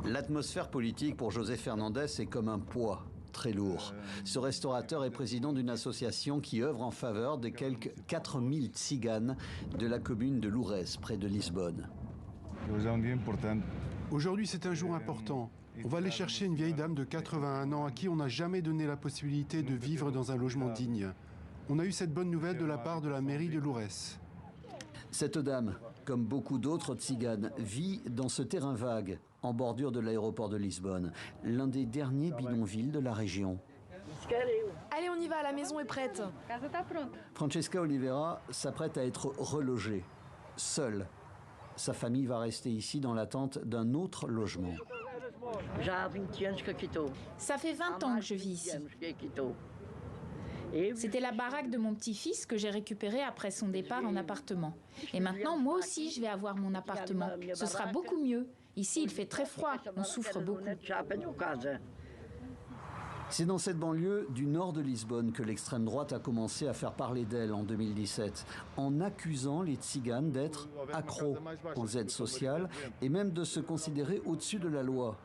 L'atmosphère politique pour José Fernandez est comme un poids très lourd. Ce restaurateur est président d'une association qui œuvre en faveur des quelques 4000 tziganes de la commune de Lourès, près de Lisbonne. Aujourd'hui, c'est un jour important. On va aller chercher une vieille dame de 81 ans à qui on n'a jamais donné la possibilité de vivre dans un logement digne. On a eu cette bonne nouvelle de la part de la mairie de Lourès. Cette dame, comme beaucoup d'autres tziganes, vit dans ce terrain vague, en bordure de l'aéroport de Lisbonne, l'un des derniers bidonvilles de la région. Allez, on y va, la maison est prête. Francesca Oliveira s'apprête à être relogée, seule. Sa famille va rester ici dans l'attente d'un autre logement. Ça fait 20 ans que je vis ici. C'était la baraque de mon petit-fils que j'ai récupérée après son départ en appartement. Et maintenant, moi aussi, je vais avoir mon appartement. Ce sera beaucoup mieux. Ici, il fait très froid, on souffre beaucoup. C'est dans cette banlieue du nord de Lisbonne que l'extrême droite a commencé à faire parler d'elle en 2017, en accusant les tziganes d'être accros aux aides sociales et même de se considérer au-dessus de la loi.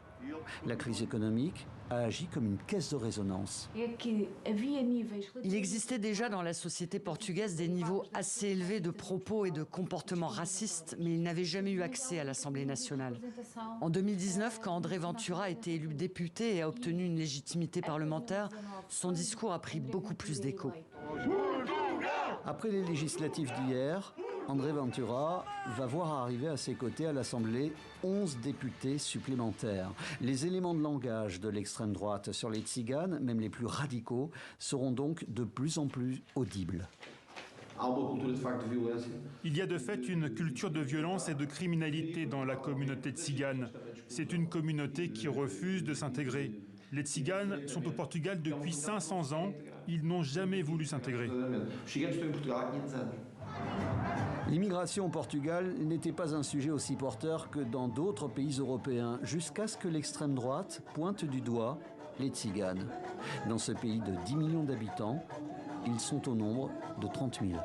La crise économique a agi comme une caisse de résonance. Il existait déjà dans la société portugaise des niveaux assez élevés de propos et de comportements racistes, mais il n'avait jamais eu accès à l'Assemblée nationale. En 2019, quand André Ventura a été élu député et a obtenu une légitimité parlementaire, son discours a pris beaucoup plus d'écho. Après les législatives d'hier, André Ventura va voir arriver à ses côtés à l'Assemblée 11 députés supplémentaires. Les éléments de langage de l'extrême droite sur les tziganes, même les plus radicaux, seront donc de plus en plus audibles. Il y a de fait une culture de violence et de criminalité dans la communauté tzigane. C'est une communauté qui refuse de s'intégrer. Les tziganes sont au Portugal depuis 500 ans. Ils n'ont jamais voulu s'intégrer. L'immigration au Portugal n'était pas un sujet aussi porteur que dans d'autres pays européens, jusqu'à ce que l'extrême droite pointe du doigt les tziganes. Dans ce pays de 10 millions d'habitants, ils sont au nombre de 30 000.